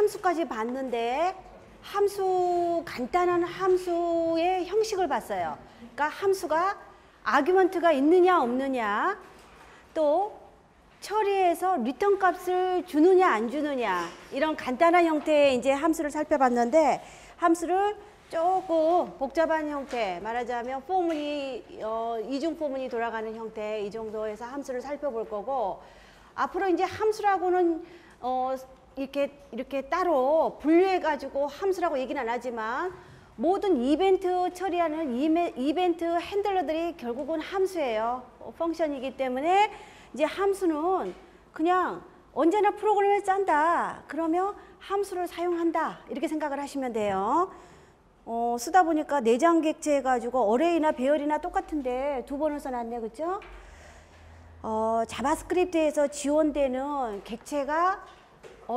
함수까지 봤는데 간단한 함수의 형식을 봤어요. 그러니까 함수가 아규먼트가 있느냐 없느냐, 또 처리해서 리턴 값을 주느냐 안 주느냐, 이런 간단한 형태의 이제 함수를 살펴봤는데, 함수를 조금 복잡한 형태, 말하자면 포문이 이중 포문이 돌아가는 형태, 이 정도에서 함수를 살펴볼 거고, 앞으로 이제 함수라고는 이렇게 따로 분류해 가지고 함수라고 얘기는 안 하지만, 모든 이벤트 처리하는 이벤트 핸들러들이 결국은 함수예요. 펑션이기 때문에 이제 함수는 그냥 언제나 프로그램을 짠다 그러면 함수를 사용한다, 이렇게 생각을 하시면 돼요. 쓰다 보니까 내장 객체 해가지고 어레이나 배열이나 똑같은데 두 번을 써놨네, 그죠? 자바스크립트에서 지원되는 객체가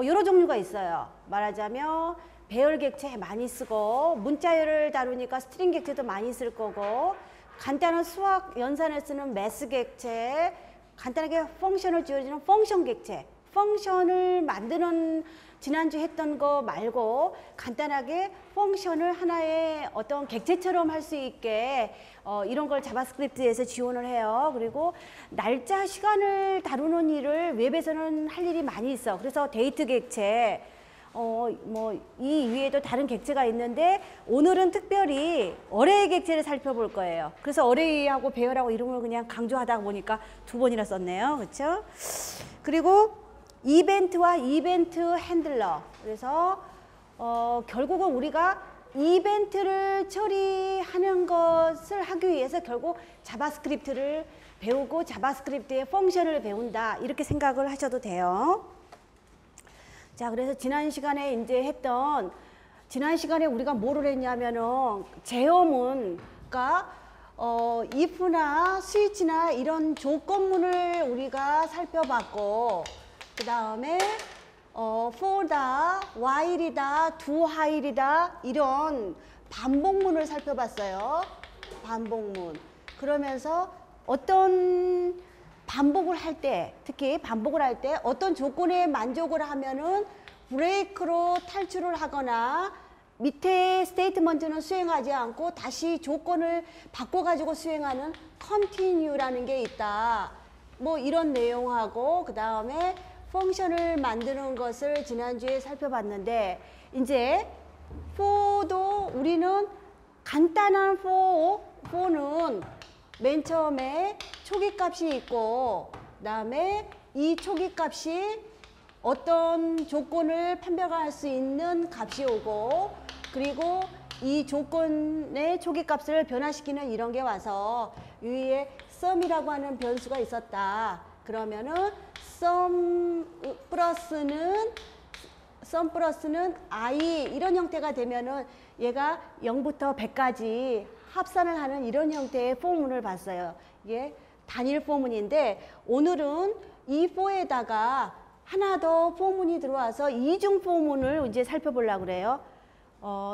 여러 종류가 있어요. 말하자면 배열 객체 많이 쓰고, 문자열을 다루니까 스트링 객체도 많이 쓸 거고, 간단한 수학 연산에 쓰는 매스 객체, 간단하게 펑션을 지어주는 펑션 객체, 펑션을 만드는 지난주 했던 거 말고 간단하게 펑션을 하나의 어떤 객체처럼 할 수 있게 이런 걸 자바스크립트에서 지원을 해요. 그리고 날짜, 시간을 다루는 일을 웹에서는 할 일이 많이 있어. 그래서 데이트 객체, 이 위에도 다른 객체가 있는데, 오늘은 특별히 어레이 객체를 살펴볼 거예요. 그래서 어레이하고 배열하고 이름을 그냥 강조하다 보니까 두 번이나 썼네요. 그렇죠? 그리고 이벤트와 이벤트 핸들러. 그래서 결국은 우리가 이벤트를 처리하는 것을 하기 위해서 결국 자바스크립트를 배우고 자바스크립트의 펑션을 배운다, 이렇게 생각을 하셔도 돼요. 자, 그래서 지난 시간에 우리가 뭐를 했냐면은, 제어문, 그러니까 if나 스위치나 이런 조건문을 우리가 살펴봤고, 그 다음에 for다, while이다, do while이다, 이런 반복문을 살펴봤어요. 반복문. 그러면서 어떤 반복을 할 때, 특히 반복을 할 때 어떤 조건에 만족을 하면은 브레이크로 탈출을 하거나, 밑에 스테이트먼트는 수행하지 않고 다시 조건을 바꿔가지고 수행하는 continue라는 게 있다. 뭐 이런 내용하고, 그 다음에 펑션을 만드는 것을 지난주에 살펴봤는데, 이제 for도 우리는 간단한 for는 맨 처음에 초기값이 있고, 그 다음에 이 초기값이 어떤 조건을 판별할 수 있는 값이 오고, 그리고 이 조건의 초기값을 변화시키는 이런 게 와서 위에 sum이라고 하는 변수가 있었다. 그러면은 sum 플러스는 i, 이런 형태가 되면은 얘가 0부터 100까지 합산을 하는 이런 형태의 포문을 봤어요. 이게 단일 포문인데, 오늘은 이 for에다가 하나 더 포문이 들어와서 이중 포문을 이제 살펴보려고 그래요.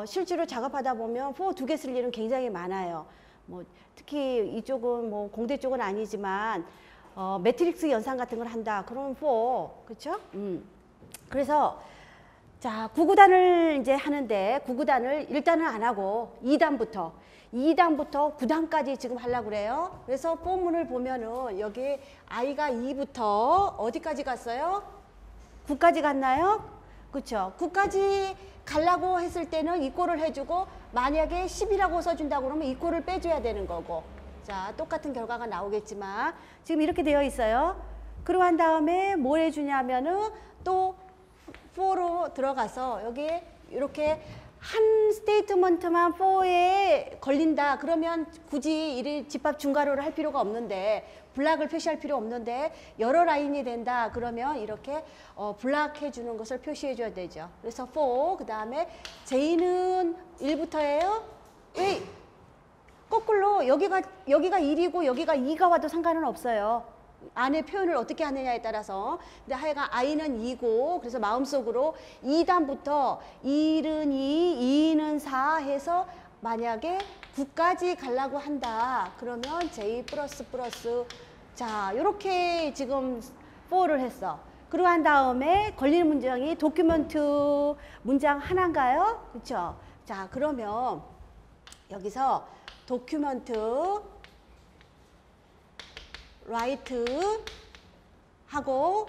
실제로 작업하다 보면 for 두 개 쓸 일은 굉장히 많아요. 특히 이쪽은 공대 쪽은 아니지만 매트릭스 연산 같은 걸 한다. 그러면 for, 그렇죠? 그래서 자, 구구단을 이제 하는데, 구구단을 일단은 안 하고 2단부터 9단까지 지금 하려고 그래요. 그래서 포문을 보면은 여기 i가 2부터 어디까지 갔어요? 9까지 갔나요? 그렇죠? 9까지 가려고 했을 때는 이꼴을 해주고, 만약에 10이라고 써준다고 그러면 이꼴을 빼줘야 되는 거고. 자, 똑같은 결과가 나오겠지만 지금 이렇게 되어 있어요. 그러고 한 다음에 뭘 해주냐면은 또 for로 들어가서 여기에 이렇게 한 스테이트먼트만 for에 걸린다 그러면 굳이 이 집합 중괄호를 할 필요가 없는데, 블락을 표시할 필요 없는데, 여러 라인이 된다 그러면 이렇게 블락해 주는 것을 표시해 줘야 되죠. 그래서 for, 그 다음에 j는 1부터예요. 왜 거꾸로 여기가 1이고 여기가 2가 와도 상관은 없어요. 안에 표현을 어떻게 하느냐에 따라서. 근데 하여간 i는 2고, 그래서 마음속으로 2단부터 1은 2, 2는 4 해서 만약에 9까지 가려고 한다 그러면 j 플러스, 자, 요렇게 지금 for를 했어. 그러고 한 다음에 걸리는 문장이 도큐먼트 문장 하나인가요? 그렇죠? 자, 그러면 여기서 도큐먼트 라이트 하고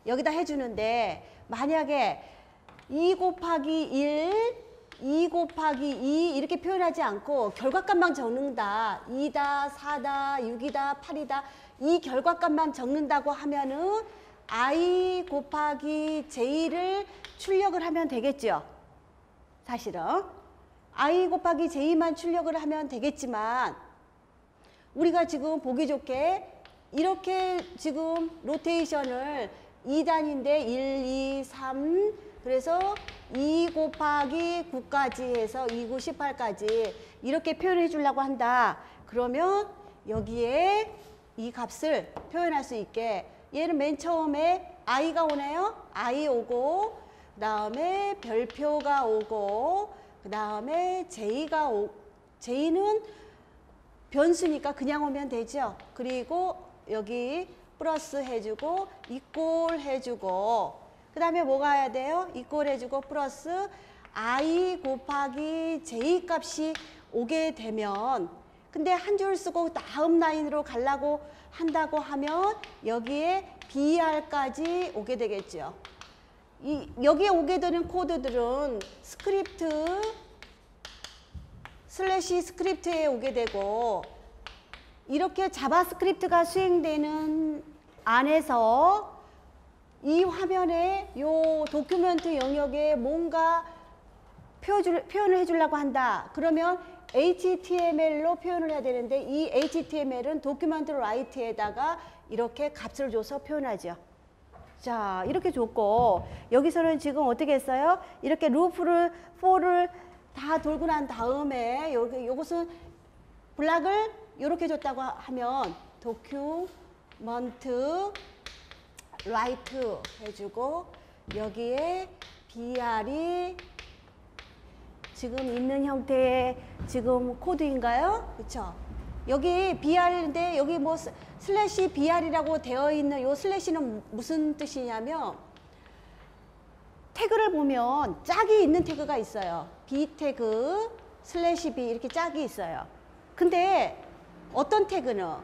여기다 해주는데 만약에 2 곱하기 1, 2 곱하기 2 이렇게 표현하지 않고 결과값만 적는다. 2다, 4다, 6이다, 8이다 이 결과값만 적는다고 하면은 I 곱하기 J를 출력을 하면 되겠죠. 사실은 I 곱하기 J만 출력을 하면 되겠지만 우리가 지금 보기 좋게 이렇게 지금 로테이션을 2단인데 1, 2, 3 그래서 2 곱하기 9까지 해서 2, 9, 18까지 이렇게 표현해 주려고 한다. 그러면 여기에 이 값을 표현할 수 있게 얘는 맨 처음에 i가 오네요. i 오고 그 다음에 별표가 오고 그 다음에 j는 변수니까 그냥 오면 되죠. 그리고 여기 플러스 해주고 이꼴 해주고 그 다음에 뭐가 해야 돼요? 이꼴 해주고 플러스 i 곱하기 j 값이 오게 되면 근데 한 줄 쓰고 다음 라인으로 가려고 한다고 하면 여기에 br까지 오게 되겠죠. 여기에 오게 되는 코드들은 스크립트 슬래시 스크립트에 오게 되고 이렇게 자바스크립트가 수행되는 안에서 이 화면에 요 도큐멘트 영역에 뭔가 표현을 해주려고 한다. 그러면 HTML로 표현을 해야 되는데 이 HTML은 도큐멘트 라이트에다가 이렇게 값을 줘서 표현하죠. 자, 이렇게 줬고 여기서는 지금 어떻게 했어요? 이렇게 루프를 for를 다 돌고 난 다음에 요것은 블락을 이렇게 줬다고 하면 도큐먼트 라이트 해주고 여기에 br이 지금 있는 형태의 지금 코드인가요? 그렇죠? 여기 br인데 여기 뭐 슬래시 br이라고 되어 있는 요 슬래시는 무슨 뜻이냐면 태그를 보면 짝이 있는 태그가 있어요. b 태그 슬래시 b 이렇게 짝이 있어요. 근데 어떤 태그냐면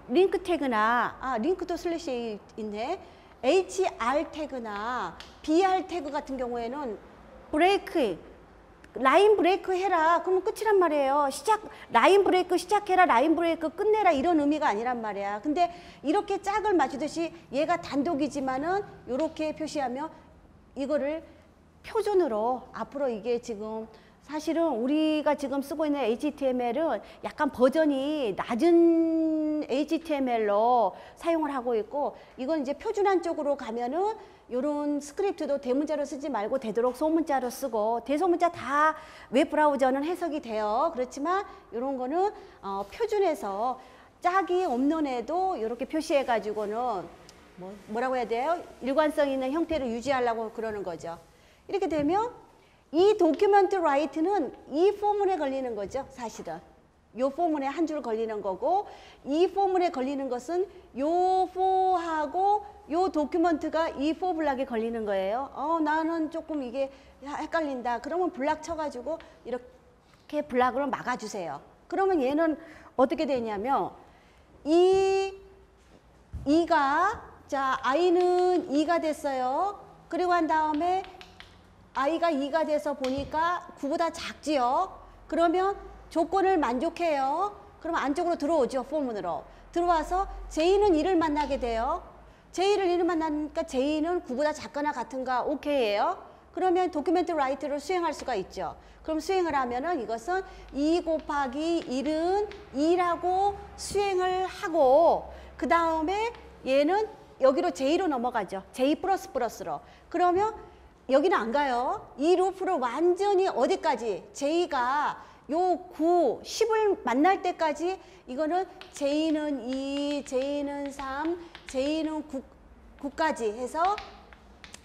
링크 태그나 링크도 슬래시 있네. hr 태그나 br 태그 같은 경우에는 라인 브레이크 해라. 그러면 끝이란 말이에요. 라인 브레이크 시작해라, 라인 브레이크 끝내라 이런 의미가 아니란 말이야. 근데 이렇게 짝을 맞추듯이 얘가 단독이지만은 이렇게 표시하면 이거를 표준으로 앞으로 이게 지금 사실은 우리가 지금 쓰고 있는 HTML은 약간 버전이 낮은 HTML로 사용을 하고 있고 이건 이제 표준화 쪽으로 가면은 요런 스크립트도 대문자로 쓰지 말고 되도록 소문자로 쓰고 대소문자 다 웹브라우저는 해석이 돼요. 그렇지만 요런 거는 표준해서 짝이 없는 애도 이렇게 표시해 가지고는 뭐라고 해야 돼요? 일관성 있는 형태를 유지하려고 그러는 거죠. 이렇게 되면 이 도큐먼트 라이트는 이 포문에 걸리는 거죠. 사실은 요 포문에 한 줄 걸리는 거고 이 포문에 걸리는 것은 요 포하고 요 도큐먼트가 이 포 블락에 걸리는 거예요. 나는 조금 이게 헷갈린다. 그러면 블락 쳐가지고 이렇게 블락으로 막아주세요. 그러면 얘는 어떻게 되냐면 자 i는 2가 됐어요. 그리고 한 다음에 i가 2가 돼서 보니까 9보다 작지요. 그러면 조건을 만족해요. 그러면 안쪽으로 들어오죠. 포문으로. 들어와서 j는 2를 만나게 돼요. j를 2를 만나니까 j는 9보다 작거나 같은가 오케이예요. 그러면 도큐멘트 라이트를 수행할 수가 있죠. 그럼 수행을 하면은 이것은 2 곱하기 1은 2라고 수행을 하고 그 다음에 얘는 여기로 j로 넘어가죠. j 플러스 플러스로. 그러면 여기는 안 가요. 이 루프를 완전히 어디까지 j가 요 9, 10을 만날 때까지 이거는 j는 2, j는 3, j는 9까지 해서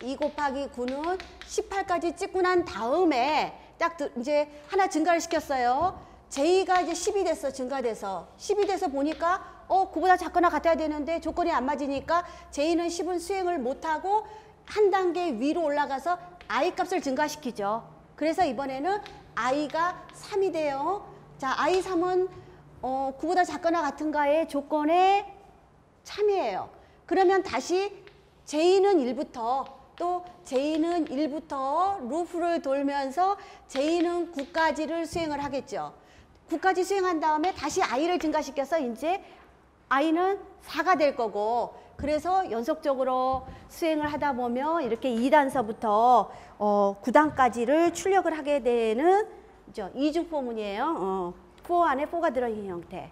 2 곱하기 9는 18까지 찍고 난 다음에 딱 이제 하나 증가를 시켰어요. j가 이제 10이 됐어. 증가돼서 10이 돼서 보니까 9보다 작거나 같아야 되는데 조건이 안 맞으니까 J는 10은 수행을 못하고 한 단계 위로 올라가서 I 값을 증가시키죠. 그래서 이번에는 I가 3이 돼요. 자, I3은 9보다 작거나 같은가의 조건에 참이에요. 그러면 다시 J는 1부터 또 J는 1부터 루프를 돌면서 J는 9까지를 수행을 하겠죠. 9까지 수행한 다음에 다시 I를 증가시켜서 이제 I는 4가 될 거고, 그래서 연속적으로 수행을 하다 보면 이렇게 2단서부터 9단까지를 출력을 하게 되는 이중 포문이에요. 4 안에 4가 들어있는 형태.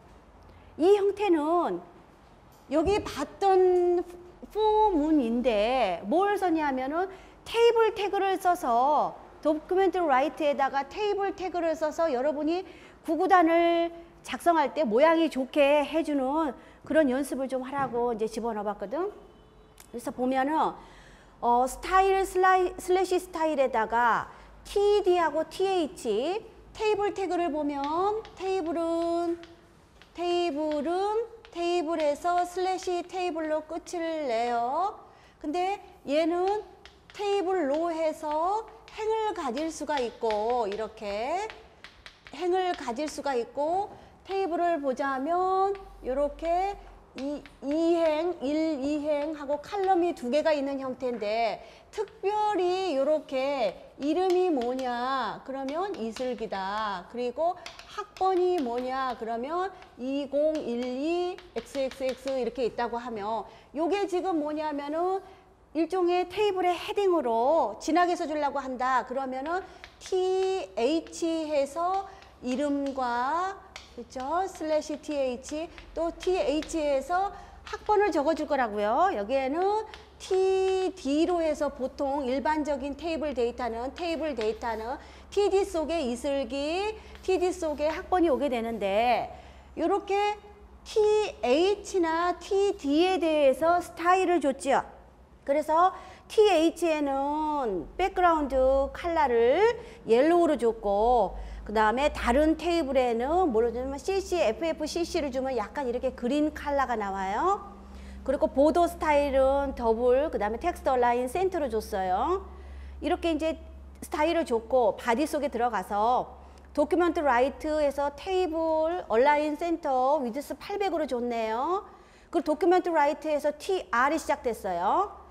이 형태는 여기 봤던 포문인데 뭘 썼냐면은 테이블 태그를 써서 도큐멘트 라이트에다가 테이블 태그를 써서 여러분이 구구단을 작성할 때 모양이 좋게 해주는 그런 연습을 좀 하라고 이제 집어넣어 봤거든. 그래서 보면은 스타일 슬래시 스타일에다가 TD하고 TH 테이블 태그를 보면 테이블에서 슬래시 테이블로 끝을 내요. 근데 얘는 테이블로 해서 행을 가질 수가 있고, 이렇게 행을 가질 수가 있고, 테이블을 보자면 이렇게 2행, 1, 2행하고 칼럼이 2개가 있는 형태인데, 특별히 이렇게 이름이 뭐냐 그러면 이슬기다. 그리고 학번이 뭐냐 그러면 2012 XXX 이렇게 있다고 하면, 요게 지금 뭐냐면은 일종의 테이블의 헤딩으로 진하게 써주려고 한다. 그러면은 TH 해서 이름과, 그렇죠? 슬래시 TH, 또 TH에서 학번을 적어줄 거라고요. 여기에는 TD로 해서 보통 일반적인 테이블 데이터는 TD 속에 이슬기, TD 속에 학번이 오게 되는데, 이렇게 TH나 TD에 대해서 스타일을 줬지요. 그래서 TH에는 백그라운드 컬러를 옐로우로 줬고, 그 다음에 다른 테이블에는 뭐로 주면 CC, FFCC를 주면 약간 이렇게 그린 컬러가 나와요. 그리고 보더 스타일은 더블, 그 다음에 텍스트 얼라인 센터로 줬어요. 이렇게 이제 스타일을 줬고, 바디 속에 들어가서 도큐멘트 라이트에서 테이블 얼라인 센터 위드스 800으로 줬네요. 그리고 도큐멘트 라이트에서 TR이 시작됐어요.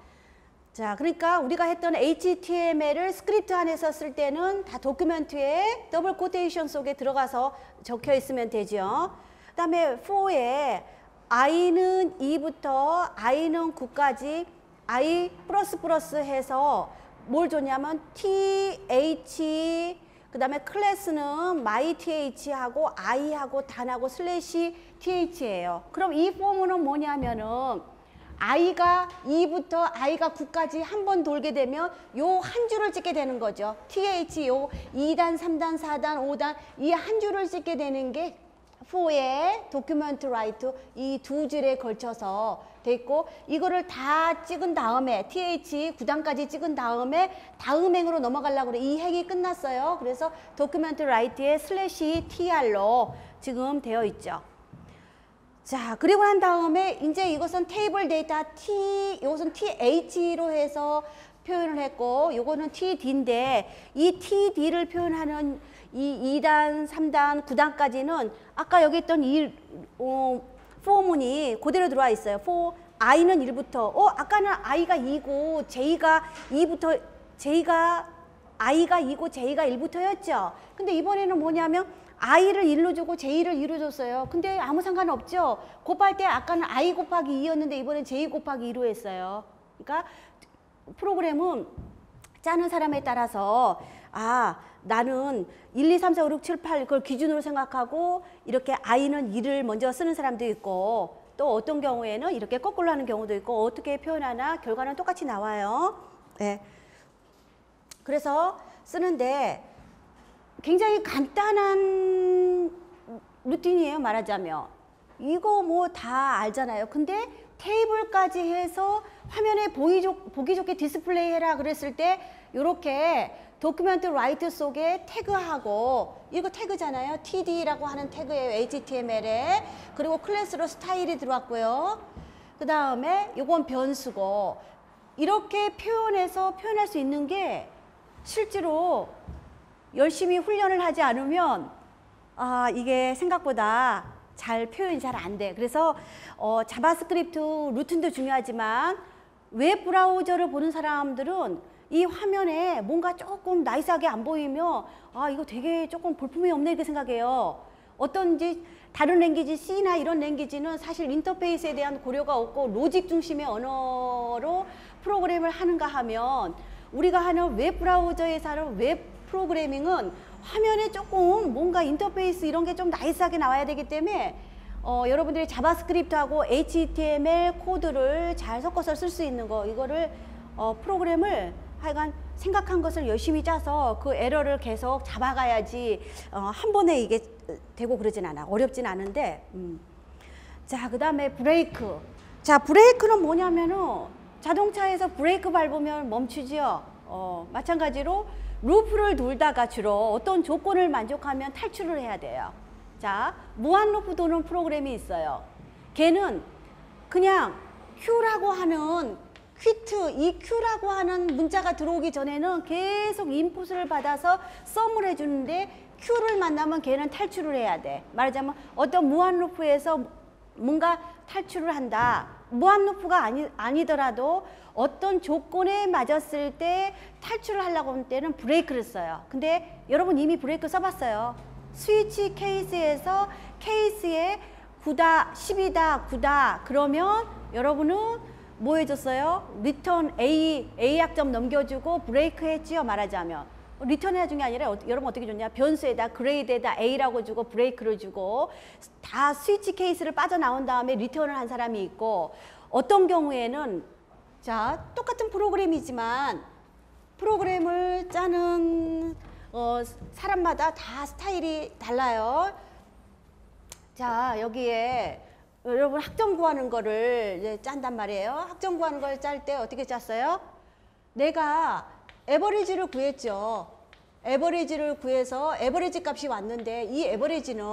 자, 그러니까 우리가 했던 HTML을 스크립트 안에서 쓸 때는 다 도큐멘트에 더블 코테이션 속에 들어가서 적혀 있으면 되죠. 그 다음에 4에 I는 2부터 I는 9까지 I 플러스 해서 뭘 줬냐면 TH, 그 다음에 클래스는 myTH하고 I하고 단하고 슬래시 TH예요. 그럼 이 포문은 뭐냐면은 I가 2부터 I가 9까지 한 번 돌게 되면 요 한 줄을 찍게 되는 거죠. TH 요 2단, 3단, 4단, 5단 이 한 줄을 찍게 되는 게 4의 도큐멘트 라이트 이 두 줄에 걸쳐서 돼 있고, 이거를 다 찍은 다음에 TH 9단까지 찍은 다음에 다음 행으로 넘어가려고 그래. 이 행이 끝났어요. 그래서 도큐멘트 라이트에 슬래시 TR로 지금 되어 있죠. 자, 그리고 한 다음에 이제 이것은 테이블 데이터 이것은 TH로 해서 표현을 했고, 요거는 TD인데 이 TD를 표현하는 이 2단, 3단, 9단까지는 아까 여기 있던 이 포문이 그대로 들어와 있어요. I는 1부터, 아까는 I가 2고 J가 2부터, I가 2고 J가 1부터였죠. 근데 이번에는 뭐냐면 I를 1로 주고 J를 2로 줬어요. 근데 아무 상관없죠. 곱할 때 아까는 I 곱하기 2였는데 이번엔 J 곱하기 2로 했어요. 그러니까 프로그램은 짜는 사람에 따라서 나는 1, 2, 3, 4, 5, 6, 7, 8 그걸 기준으로 생각하고 이렇게 I는 2를 먼저 쓰는 사람도 있고, 또 어떤 경우에는 이렇게 거꾸로 하는 경우도 있고, 어떻게 표현하나 결과는 똑같이 나와요. 네. 그래서 쓰는데 굉장히 간단한 루틴이에요, 말하자면. 이거 뭐 다 알잖아요. 근데 테이블까지 해서 화면에 보기 좋게 디스플레이 해라 그랬을 때 이렇게 도큐멘트 라이트 속에 태그하고, 이거 태그잖아요. TD라고 하는 태그예요. HTML에. 그리고 클래스로 스타일이 들어왔고요. 그 다음에 이건 변수고, 이렇게 표현해서 표현할 수 있는 게 실제로 열심히 훈련을 하지 않으면 이게 생각보다 잘 표현이 잘 안 돼. 그래서 자바스크립트 루틴도 중요하지만 웹 브라우저를 보는 사람들은 이 화면에 뭔가 조금 나이스하게 안 보이면 이거 되게 조금 볼품이 없네 이렇게 생각해요. 어떤지 다른 랭귀지 C나 이런 랭귀지는 사실 인터페이스에 대한 고려가 없고 로직 중심의 언어로 프로그램을 하는가 하면, 우리가 하는 웹 브라우저에서 하는 웹 프로그래밍은 화면에 조금 뭔가 인터페이스 이런 게 좀 나이스하게 나와야 되기 때문에 여러분들이 자바스크립트하고 HTML 코드를 잘 섞어서 쓸 수 있는 거, 이거를 프로그램을 하여간 생각한 것을 열심히 짜서 그 에러를 계속 잡아가야지 한 번에 이게 되고 그러진 않아. 어렵진 않은데. 자, 그 다음에 브레이크. 자, 브레이크는 뭐냐면은 자동차에서 브레이크 밟으면 멈추지요. 마찬가지로 루프를 돌다가 주로 어떤 조건을 만족하면 탈출을 해야 돼요. 자, 무한 루프 도는 프로그램이 있어요. 걔는 그냥 Q라고 하는 퀴트, 이 Q라고 하는 문자가 들어오기 전에는 계속 인풋을 받아서 썸을 해주는데, Q를 만나면 걔는 탈출을 해야 돼. 말하자면 어떤 무한 루프에서 뭔가 탈출을 한다. 무한 루프가 아니더라도 어떤 조건에 맞았을 때 탈출을 하려고 할 때는 브레이크를 써요. 근데 여러분 이미 브레이크 써봤어요. 스위치 케이스에서 케이스에 9다, 10이다, 9다 그러면 여러분은 뭐 해줬어요? 리턴 A 약점 넘겨주고 브레이크 했지요. 말하자면 리턴 해준 게 아니라 여러분 어떻게 줬냐? 변수에다 그레이드에다 A라고 주고 브레이크를 주고, 다 스위치 케이스를 빠져나온 다음에 리턴을 한 사람이 있고, 어떤 경우에는 자 똑같은 프로그램이지만 프로그램을 짜는 사람마다 다 스타일이 달라요. 자, 여기에 여러분 학점 구하는 거를 이제 짠단 말이에요. 학점 구하는 걸 짤 때 어떻게 짰어요? 내가 에버리지를 구했죠. 에버리지를 구해서 에버리지 값이 왔는데, 이 에버리지는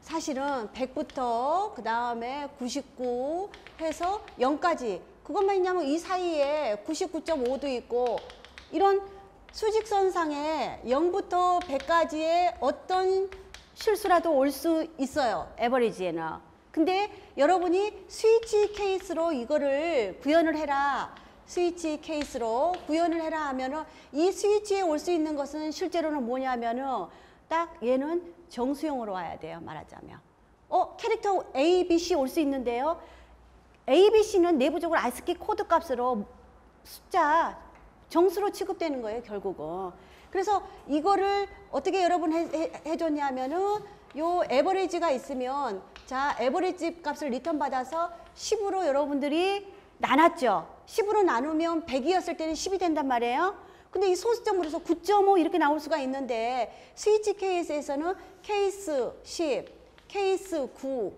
사실은 100부터 그 다음에 99 해서 0까지, 그것만 있냐면 이 사이에 99.5도 있고, 이런 수직선상에 0부터 100까지의 어떤 실수라도 올 수 있어요. 에버리지에는. 근데 여러분이 스위치 케이스로 이거를 구현을 해라. 스위치 케이스로 구현을 해라 하면은, 이 스위치에 올 수 있는 것은 실제로는 뭐냐면은 딱 얘는 정수형으로 와야 돼요. 말하자면 캐릭터 A, B, C 올 수 있는데요. A, B, C는 내부적으로 ASCII 코드 값으로 숫자 정수로 취급되는 거예요. 결국은. 그래서 이거를 어떻게 여러분 해줬냐면은 요 에버리지가 있으면, 자 에버리지 값을 리턴 받아서 10으로 여러분들이 나눴죠. 10으로 나누면 100이었을 때는 10이 된단 말이에요. 근데 이 소수점으로서 9.5 이렇게 나올 수가 있는데, 스위치 케이스에서는 케이스 10, 케이스 9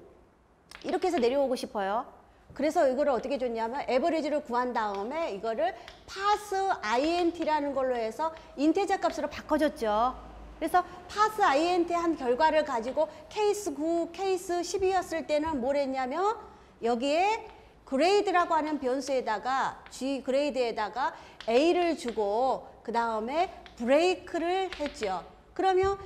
이렇게 해서 내려오고 싶어요. 그래서 이거를 어떻게 줬냐면 에버리지를 구한 다음에 이거를 파스 int라는 걸로 해서 인테저 값으로 바꿔줬죠. 그래서 파스 int 한 결과를 가지고 케이스 9, 케이스 10이었을 때는 뭘 했냐면 여기에 그레이드라고 하는 변수에다가 G 그레이드에다가 A를 주고 그 다음에 브레이크를 했죠. 그러면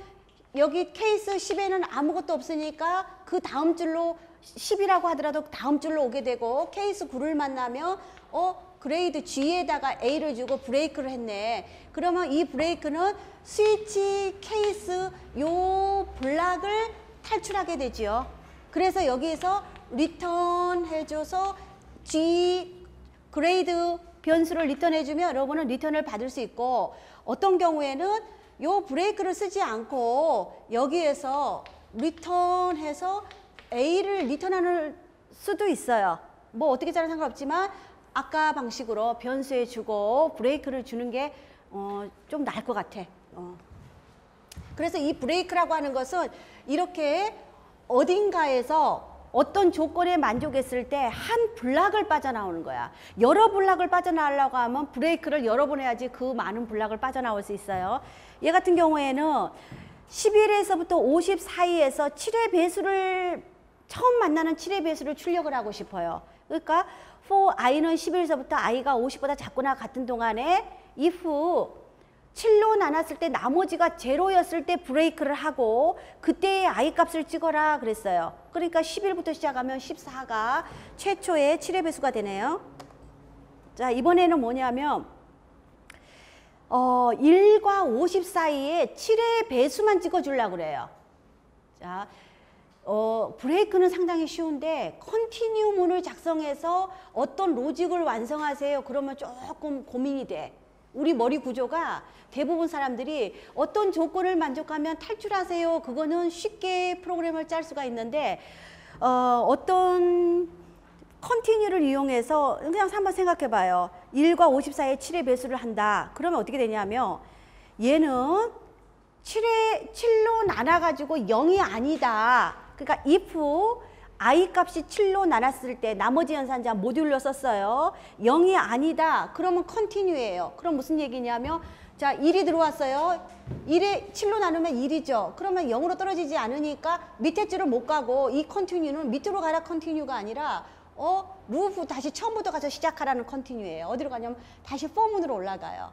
여기 케이스 10에는 아무것도 없으니까 그 다음 줄로 10이라고 하더라도 다음 줄로 오게 되고, 케이스 9를 만나면 그레이드 G에다가 A를 주고 브레이크를 했네. 그러면 이 브레이크는 스위치 케이스 요 블락을 탈출하게 되지요. 그래서 여기에서 리턴 해줘서 G 그레이드 변수를 리턴해주면 여러분은 리턴을 받을 수 있고, 어떤 경우에는 요 브레이크를 쓰지 않고 여기에서 리턴해서 A를 리턴하는 수도 있어요. 뭐 어떻게 짜는 상관없지만 아까 방식으로 변수에 주고 브레이크를 주는 게 좀 나을 것 같아. 그래서 이 브레이크라고 하는 것은 이렇게 어딘가에서 어떤 조건에 만족했을 때 한 블락을 빠져나오는 거야. 여러 블락을 빠져나오려고 하면 브레이크를 여러 번 해야지 그 많은 블락을 빠져나올 수 있어요. 얘 같은 경우에는 11에서부터 50 사이에서 7의 배수를 처음 만나는 7의 배수를 출력을 하고 싶어요. 그러니까 for i는 11에서부터 i가 50보다 작거나 같은 동안에 if 7로 나눴을 때 나머지가 제로였을 때 브레이크를 하고 그때의 i 값을 찍어라 그랬어요. 그러니까 11부터 시작하면 14가 최초의 7의 배수가 되네요. 자, 이번에는 뭐냐면 1과 50 사이에 7의 배수만 찍어주려고 그래요. 자, 브레이크는 상당히 쉬운데 컨티뉴문을 작성해서 어떤 로직을 완성하세요. 그러면 조금 고민이 돼. 우리 머리 구조가 대부분 사람들이 어떤 조건을 만족하면 탈출하세요. 그거는 쉽게 프로그램을 짤 수가 있는데 어떤 컨티뉴를 이용해서 그냥 한번 생각해 봐요. 1과 50 사이에 7의 배수를 한다. 그러면 어떻게 되냐면 얘는 7로 나눠가지고 0이 아니다. 그러니까 if i 값이 7로 나눴을 때 나머지 연산자 모듈로 썼어요. 0이 아니다. 그러면 컨티뉴예요. 그럼 무슨 얘기냐면 자 1이 들어왔어요. 1에 7로 나누면 1이죠. 그러면 0으로 떨어지지 않으니까 밑에 줄을 못 가고 이 컨티뉴는 밑으로 가라 컨티뉴가 아니라 루프 다시 처음부터 가서 시작하라는 컨티뉴예요. 어디로 가냐면 다시 포문으로 올라가요.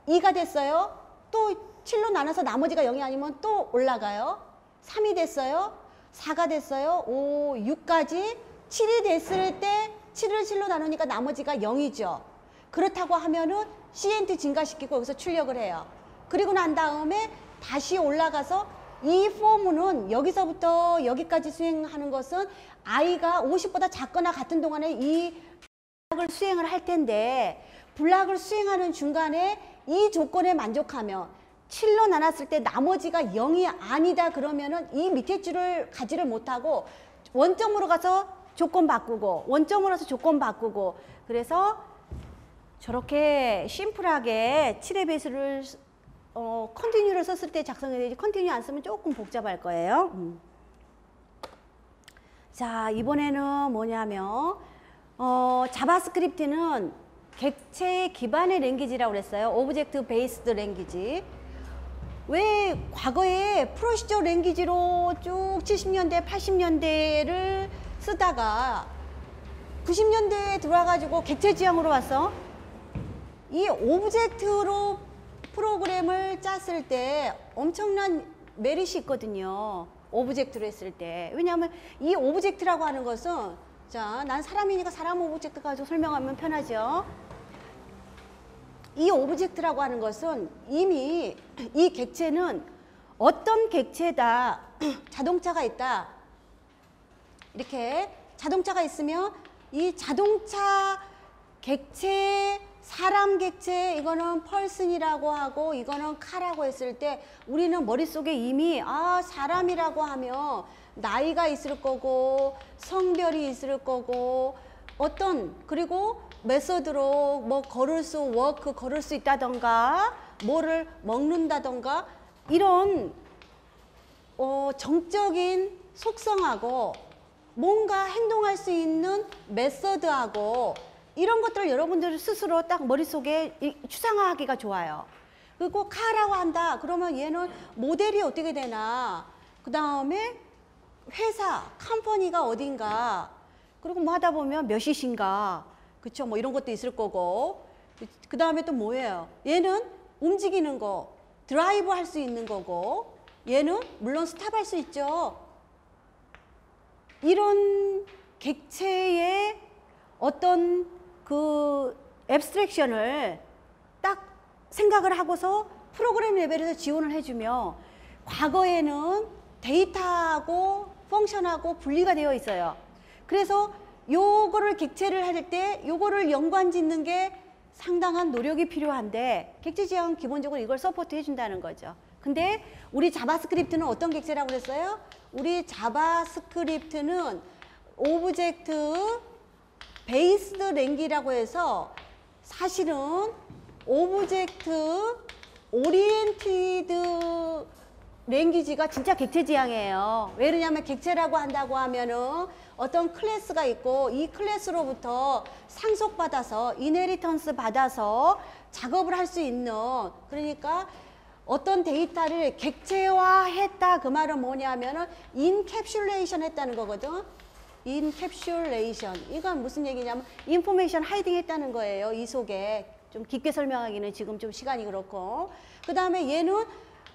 2가 됐어요. 또 7로 나눠서 나머지가 0이 아니면 또 올라가요. 3이 됐어요. 4가 됐어요. 5, 6까지 7이 됐을 때 7을 7로 나누니까 나머지가 0이죠. 그렇다고 하면은 CNT 증가시키고 여기서 출력을 해요. 그리고 난 다음에 다시 올라가서 이 포문은 여기서부터 여기까지 수행하는 것은 i가 50보다 작거나 같은 동안에 이 블락을 수행을 할 텐데 블락을 수행하는 중간에 이 조건에 만족하면 7로 나눴을 때 나머지가 0이 아니다 그러면은 이 밑에 줄을 가지를 못하고 원점으로 가서 조건 바꾸고 원점으로 가서 조건 바꾸고 그래서 저렇게 심플하게 7의 배수를 컨티뉴를 썼을 때 작성해야 되지 컨티뉴 안 쓰면 조금 복잡할 거예요. 자, 이번에는 뭐냐면 자바스크립트는 객체 기반의 랭귀지라고 그랬어요. 오브젝트 베이스드 랭귀지. 왜 과거에 프로시저 랭귀지로 쭉 70년대, 80년대를 쓰다가 90년대에 들어와가지고 객체 지향으로 왔어? 이 오브젝트로 프로그램을 짰을 때 엄청난 메리트 있거든요. 오브젝트로 했을 때. 왜냐하면 이 오브젝트라고 하는 것은 자, 난 사람이니까 사람 오브젝트 가지고 설명하면 편하죠. 이 오브젝트라고 하는 것은 이미 이 객체는 어떤 객체다. 자동차가 있다. 이렇게 자동차가 있으면 이 자동차 객체, 사람 객체 이거는 펄슨이라고 하고 이거는 카라고 했을 때 우리는 머릿속에 이미 사람이라고 하면 나이가 있을 거고 성별이 있을 거고 그리고 메소드로 뭐 걸을 수 걸을 수 있다던가 뭐를 먹는다던가 이런 정적인 속성하고 뭔가 행동할 수 있는 메소드하고 이런 것들을 여러분들 스스로 딱 머릿속에 추상화하기가 좋아요. 그리고 카라고 한다. 그러면 얘는 모델이 어떻게 되나. 그 다음에 회사, 컴퍼니가 어딘가. 그리고 뭐 하다 보면 몇이신가. 그쵸? 뭐 이런 것도 있을 거고. 그 다음에 또 뭐예요? 얘는 움직이는 거, 드라이브 할 수 있는 거고. 얘는 물론 스탑할 수 있죠. 이런 객체의 어떤 그 앱스트랙션을 딱 생각을 하고서 프로그램 레벨에서 지원을 해주며 과거에는 데이터하고 펑션하고 분리가 되어 있어요. 그래서 요거를 객체를 할 때 요거를 연관 짓는 게 상당한 노력이 필요한데 객체 지향은 기본적으로 이걸 서포트 해준다는 거죠. 근데 우리 자바스크립트는 어떤 객체라고 그랬어요? 우리 자바스크립트는 오브젝트 베이스드 랭귀라고 해서 사실은 오브젝트 오리엔티드 랭귀지가 진짜 객체 지향이에요. 왜 그러냐면 객체라고 한다고 하면은 어떤 클래스가 있고 이 클래스로부터 상속받아서 이네리턴스 받아서 작업을 할 수 있는, 그러니까 어떤 데이터를 객체화했다 그 말은 뭐냐면은 인캡슐레이션 했다는 거거든. 인캡슐레이션, 이건 무슨 얘기냐면 인포메이션 하이딩 했다는 거예요. 이 속에 좀 깊게 설명하기는 지금 좀 시간이 그렇고, 그 다음에 얘는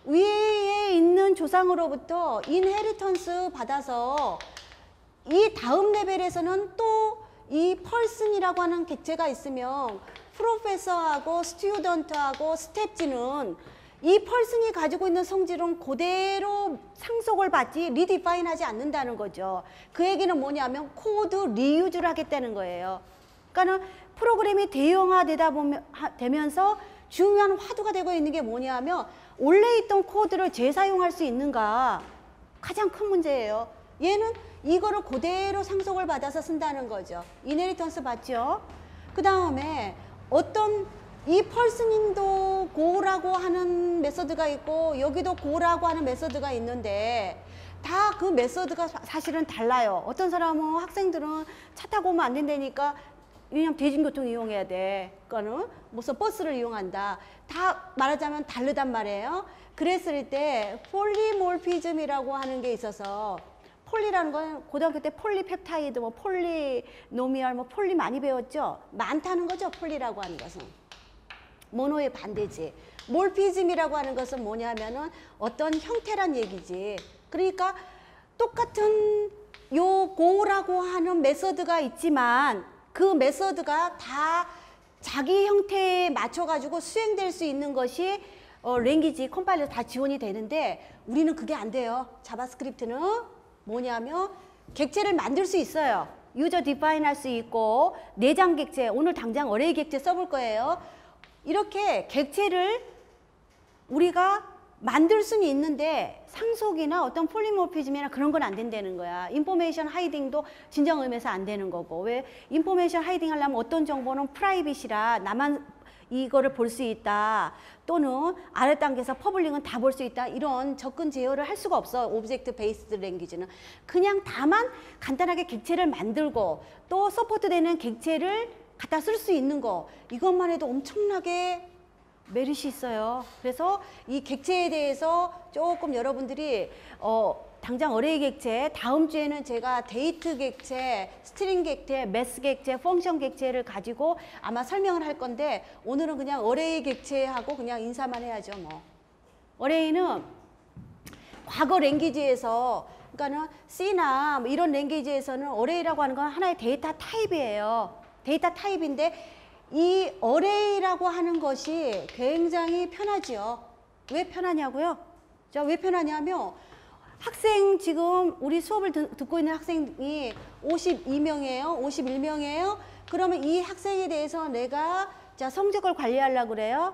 위에 있는 조상으로부터 인헤리턴스 받아서 이 다음 레벨에서는 또 이 펄슨이라고 하는 객체가 있으면 프로페서하고 스튜던트하고 스텝지는 이 펄슨이 가지고 있는 성질은 그대로 상속을 받지 리디파인 하지 않는다는 거죠. 그 얘기는 뭐냐면 코드 리유즈를 하겠다는 거예요. 그러니까는 프로그램이 대형화되다 되면서 중요한 화두가 되고 있는 게 뭐냐면 원래 있던 코드를 재사용할 수 있는가, 가장 큰 문제예요. 얘는 이거를 그대로 상속을 받아서 쓴다는 거죠. 이네리턴스 받죠. 그 다음에 어떤 이 펄슨인도 고라고 하는 메서드가 있고 여기도 고라고 하는 메서드가 있는데 다 그 메서드가 사실은 달라요. 어떤 사람은, 학생들은 차 타고 오면 안 된다니까 그냥 대중교통 이용해야 돼. 그거는 무슨 버스를 이용한다. 다 말하자면 다르단 말이에요. 그랬을 때 폴리몰피즘이라고 하는 게 있어서, 폴리라는 건 고등학교 때 폴리펩타이드, 뭐 폴리노미얼, 뭐 폴리 많이 배웠죠. 많다는 거죠. 폴리라고 하는 것은 모노의 반대지. 몰피즘이라고 하는 것은 뭐냐면은 어떤 형태란 얘기지. 그러니까 똑같은 요 고라고 하는 메서드가 있지만 그 메서드가 다 자기 형태에 맞춰 가지고 수행될 수 있는 것이 랭귀지 컴파일러 다 지원이 되는데 우리는 그게 안 돼요. 자바스크립트는 뭐냐면 객체를 만들 수 있어요. 유저 디파인 할 수 있고 내장 객체, 오늘 당장 어레이 객체 써볼 거예요. 이렇게 객체를 우리가 만들 수는 있는데 상속이나 어떤 폴리모피즘이나 그런 건 안 된다는 거야. 인포메이션 하이딩도 진정 의미에서 안 되는 거고. 왜 인포메이션 하이딩 하려면 어떤 정보는 프라이빗이라 나만 이거를 볼 수 있다, 또는 아래 단계에서 퍼블릭은 다 볼 수 있다, 이런 접근 제어를 할 수가 없어. 오브젝트 베이스드 랭귀지는 그냥 다만 간단하게 객체를 만들고 또 서포트 되는 객체를 갖다 쓸 수 있는 거, 이것만 해도 엄청나게 메리트 있어요. 그래서 이 객체에 대해서 조금 여러분들이 당장 어레이 객체, 다음 주에는 제가 데이트 객체, 스트링 객체, 매스 객체, 펑션 객체를 가지고 아마 설명을 할 건데 오늘은 그냥 어레이 객체하고 그냥 인사만 해야죠. 뭐 어레이는 과거 랭귀지에서, 그러니까는 C나 뭐 이런 랭귀지에서는 어레이라고 하는 건 하나의 데이터 타입이에요. 데이터 타입인데 이 어레이라고 하는 것이 굉장히 편하죠. 왜 편하냐고요? 자, 왜 편하냐면 학생, 지금 우리 수업을 듣고 있는 학생이 52명이에요. 51명이에요. 그러면 이 학생에 대해서 내가 자 성적을 관리하려고 그래요.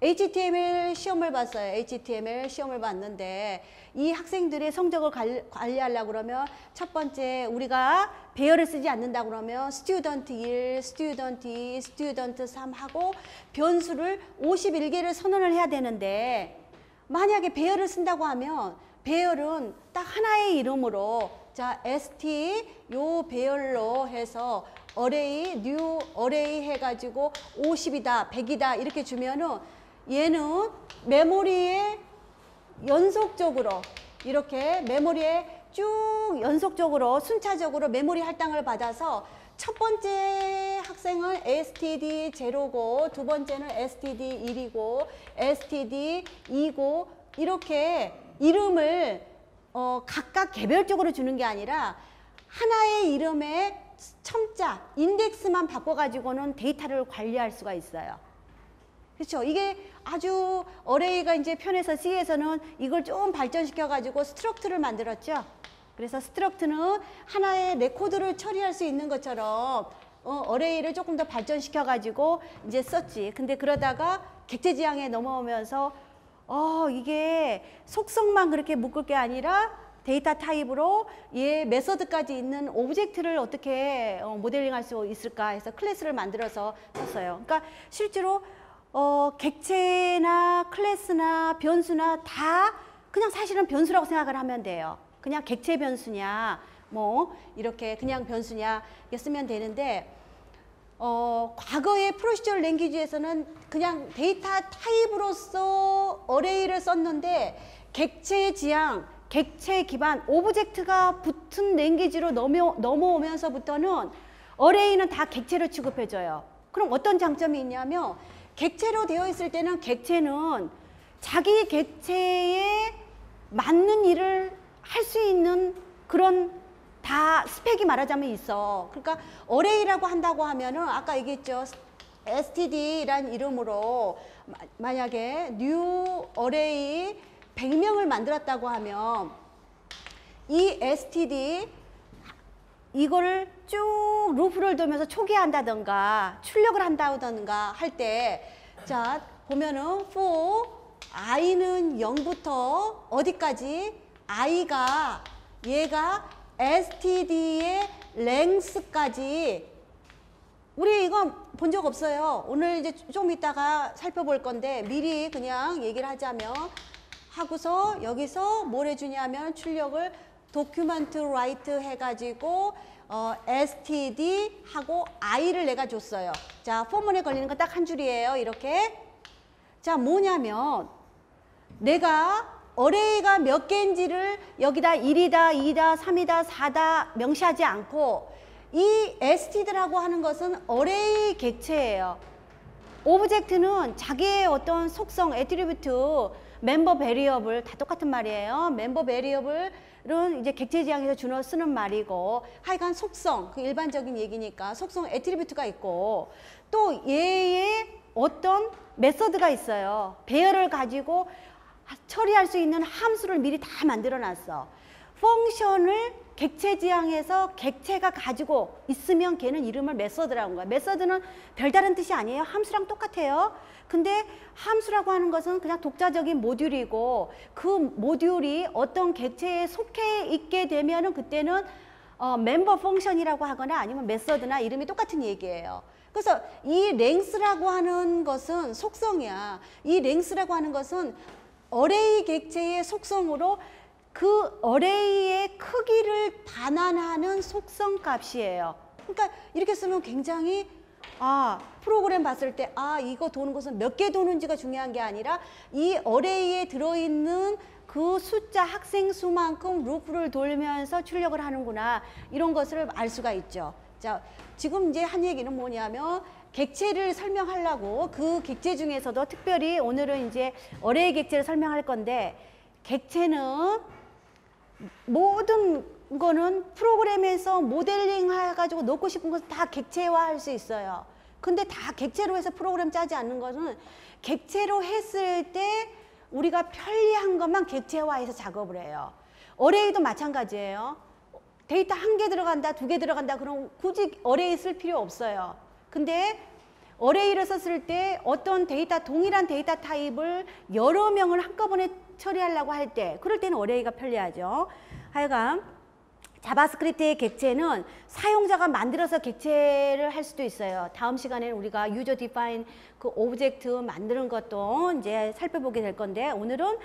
HTML 시험을 봤어요. HTML 시험을 봤는데 이 학생들의 성적을 관리하려고 그러면 첫 번째 우리가 배열을 쓰지 않는다 그러면 스튜던트 1, 스튜던트 2, 스튜던트 3 하고 변수를 51개를 선언을 해야 되는데 만약에 배열을 쓴다고 하면 배열은 딱 하나의 이름으로 자 st 요 배열로 해서 어레이 뉴 어레이 해가지고 50이다 100이다 이렇게 주면은 얘는 메모리에 연속적으로 이렇게 메모리에 쭉 연속적으로 순차적으로 메모리 할당을 받아서 첫 번째 학생은 std 0고 두 번째는 std 1이고 std 2고 이렇게 이름을 각각 개별적으로 주는 게 아니라 하나의 이름의 첨자, 인덱스만 바꿔가지고는 데이터를 관리할 수가 있어요. 그렇죠? 이게 아주 어레이가 이제 편해서 C에서는 이걸 좀 발전시켜가지고 스트럭트를 만들었죠. 그래서 스트럭트는 하나의 레코드를 처리할 수 있는 것처럼 어레이를 조금 더 발전시켜가지고 이제 썼지. 근데 그러다가 객체 지향에 넘어오면서 이게 속성만 그렇게 묶을 게 아니라 데이터 타입으로 얘 메서드까지 있는 오브젝트를 어떻게 모델링할 수 있을까 해서 클래스를 만들어서 썼어요. 그러니까 실제로 객체나 클래스나 변수나 다 그냥 사실은 변수라고 생각을 하면 돼요. 그냥 객체 변수냐, 뭐 이렇게 그냥 변수냐 이렇게 쓰면 되는데 과거의 프로시저럴 랭귀지에서는 그냥 데이터 타입으로서 어레이를 썼는데 객체 지향, 객체 기반, 오브젝트가 붙은 랭귀지로 넘어오면서부터는 어레이는 다 객체로 취급해줘요. 그럼 어떤 장점이 있냐면 객체로 되어 있을 때는 객체는 자기 객체에 맞는 일을 할 수 있는 그런 다 스펙이 말하자면 있어. 그러니까 어레이라고 한다고 하면은 아까 얘기했죠. std란 이름으로 만약에 new array 100명을 만들었다고 하면 이 std 이거를 쭉 루프를 돌면서 초기화한다던가 출력을 한다던가 할 때 자 보면은 for i는 0부터 어디까지 i가 얘가 std의 length까지 우리 이거 본 적 없어요. 오늘 이제 좀 이따가 살펴볼 건데 미리 그냥 얘기를 하자면 하고서 여기서 뭘 해주냐면 출력을 document write 해가지고 std 하고 i를 내가 줬어요. 자, 포문에 걸리는 거 딱 한 줄이에요. 이렇게. 자, 뭐냐면 내가 어레이가 몇 개인지를 여기다 1이다, 2다, 3이다, 4다 명시하지 않고 이 std라고 하는 것은 어레이 객체예요. 오브젝트는 자기의 어떤 속성, 애트리뷰트, 멤버 베리어블 다 똑같은 말이에요. 멤버 베리어블은 이제 객체 지향에서 주로 쓰는 말이고 하여간 속성, 그 일반적인 얘기니까 속성 애트리뷰트가 있고 또 얘의 어떤 메서드가 있어요. 배열을 가지고 처리할 수 있는 함수를 미리 다 만들어 놨어. 펑션을 객체 지향에서 객체가 가지고 있으면 걔는 이름을 메서드라고 한 거야. 메서드는 별다른 뜻이 아니에요. 함수랑 똑같아요. 근데 함수라고 하는 것은 그냥 독자적인 모듈이고 그 모듈이 어떤 객체에 속해 있게 되면은 그때는 멤버 펑션이라고 하거나 아니면 메서드나 이름이 똑같은 얘기예요. 그래서 이 랭스라고 하는 것은 속성이야. 이 랭스라고 하는 것은 어레이 객체의 속성으로 그 어레이의 크기를 반환하는 속성 값이에요. 그러니까 이렇게 쓰면 굉장히 프로그램 봤을 때 이거 도는 것은 몇 개 도는지가 중요한 게 아니라 이 어레이에 들어있는 그 숫자 학생 수만큼 루프를 돌면서 출력을 하는구나 이런 것을 알 수가 있죠. 자, 지금 이제 한 얘기는 뭐냐면 객체를 설명하려고 그 객체 중에서도 특별히 오늘은 이제 어레이 객체를 설명할 건데 객체는 모든 거는 프로그램에서 모델링 해가지고 넣고 싶은 것은 다 객체화할 수 있어요. 근데 다 객체로 해서 프로그램 짜지 않는 것은 객체로 했을 때 우리가 편리한 것만 객체화해서 작업을 해요. 어레이도 마찬가지예요. 데이터 1개 들어간다, 2개 들어간다 그럼 굳이 어레이 쓸 필요 없어요. 근데 어레이를 썼을 때 어떤 데이터, 동일한 데이터 타입을 여러 명을 한꺼번에 처리하려고 할 때 그럴 때는 어레이가 편리하죠. 하여간 자바스크립트의 객체는 사용자가 만들어서 객체를 할 수도 있어요. 다음 시간에는 우리가 유저 디파인 그 오브젝트 만드는 것도 이제 살펴보게 될 건데 오늘은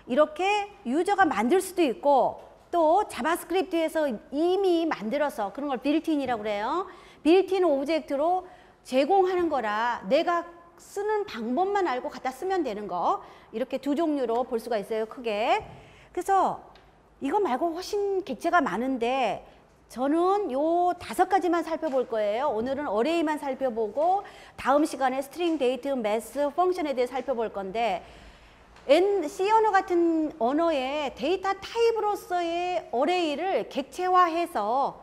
이렇게 유저가 만들 수도 있고 또 자바스크립트에서 이미 만들어서 그런 걸 빌트인이라고 그래요. 빌트인 오브젝트로 제공하는 거라 내가 쓰는 방법만 알고 갖다 쓰면 되는 거 이렇게 두 종류로 볼 수가 있어요. 크게. 그래서 이거 말고 훨씬 객체가 많은데 저는 요 5가지만 살펴볼 거예요. 오늘은 어레이만 살펴보고 다음 시간에 스트링, 데이트, 매스, 펑션에 대해 살펴볼 건데 C 언어 같은 언어의 데이터 타입으로서의 어레이를 객체화해서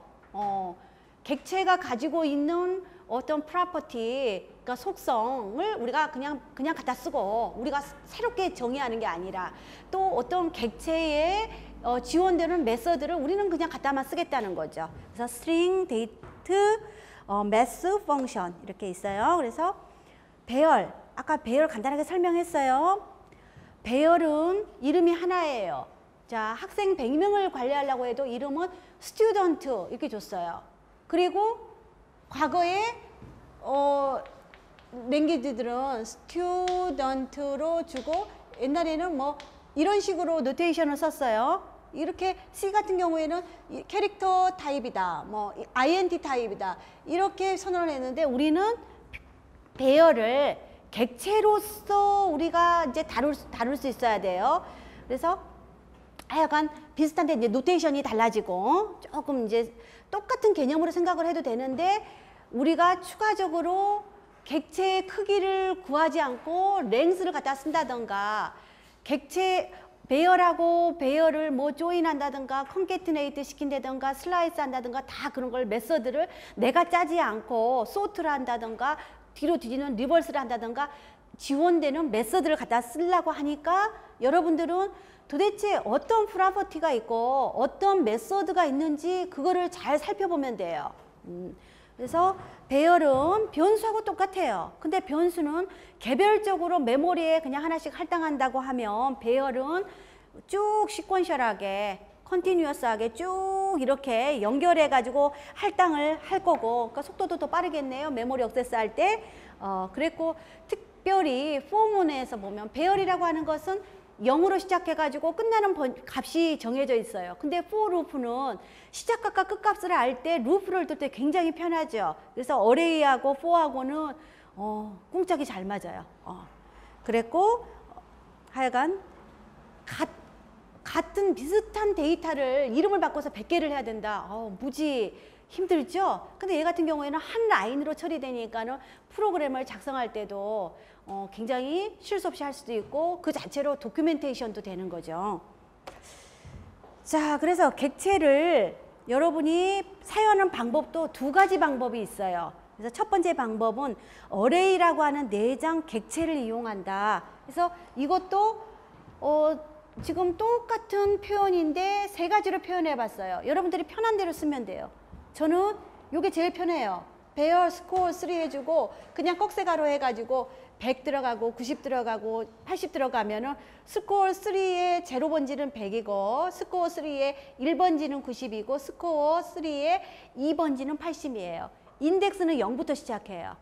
객체가 가지고 있는 어떤 프로퍼티, 그러니까 속성을 우리가 그냥 갖다 쓰고 우리가 새롭게 정의하는 게 아니라 또 어떤 객체에 지원되는 메서드를 우리는 그냥 갖다만 쓰겠다는 거죠. 그래서 string, date, mass, function 이렇게 있어요. 그래서 배열, 아까 배열 간단하게 설명했어요. 배열은 이름이 하나예요. 자, 학생 100명을 관리하려고 해도 이름은 student 이렇게 줬어요. 그리고 과거에 랭귀지들은 student로 주고 옛날에는 뭐 이런 식으로 노테이션을 썼어요. 이렇게 C 같은 경우에는 캐릭터 타입이다, 뭐 INT 타입이다 이렇게 선언을 했는데 우리는 배열을 객체로서 우리가 이제 다룰 수 있어야 돼요. 그래서 하여간 비슷한데 이제 노테이션이 달라지고 조금 이제 똑같은 개념으로 생각을 해도 되는데 우리가 추가적으로 객체의 크기를 구하지 않고 랭스를 갖다 쓴다던가 객체 배열하고 배열을 뭐 조인한다든가 컨캐티네이트 시킨다든가 슬라이스 한다든가 다 그런 걸 메서드를 내가 짜지 않고 소트를 한다든가 뒤로 뒤지는 리버스를 한다든가 지원되는 메서드를 갖다 쓰려고 하니까 여러분들은 도대체 어떤 프로퍼티가 있고 어떤 메서드가 있는지 그거를 잘 살펴보면 돼요. 그래서 배열은 변수하고 똑같아요. 근데 변수는 개별적으로 메모리에 그냥 하나씩 할당한다고 하면 배열은 쭉 시퀀셜하게 컨티뉴어스하게 쭉 이렇게 연결해 가지고 할당을 할 거고 그러니까 속도도 더 빠르겠네요. 메모리 액세스 할 때. 그랬고 특별히 포문에서 보면 배열이라고 하는 것은 0으로 시작해 가지고 끝나는 값이 정해져 있어요. 근데 for 루프는 시작값과 끝값을 알 때 루프를 둘 때 굉장히 편하죠. 그래서 어레이하고 for하고는 꿍짝이 잘 맞아요. 그랬고 하여간 같은 비슷한 데이터를 이름을 바꿔서 100개를 해야 된다. 무지 힘들죠? 근데 얘 같은 경우에는 한 라인으로 처리되니까는 프로그램을 작성할 때도 굉장히 쉴 수 없이 할 수도 있고 그 자체로 도큐멘테이션도 되는 거죠. 자, 그래서 객체를 여러분이 사용하는 방법도 두 가지 방법이 있어요. 그래서 첫 번째 방법은 어레이라고 하는 내장 객체를 이용한다. 그래서 이것도 지금 똑같은 표현인데 세 가지로 표현해 봤어요. 여러분들이 편한 대로 쓰면 돼요. 저는 이게 제일 편해요. 배열 스코어 3 해주고 그냥 꺽쇠가로 해가지고 100 들어가고 90 들어가고 80 들어가면은 스코어 3의 제로 번지는 100이고 스코어 3의 1번지는 90이고 스코어 3의 2번지는 80이에요. 인덱스는 0부터 시작해요.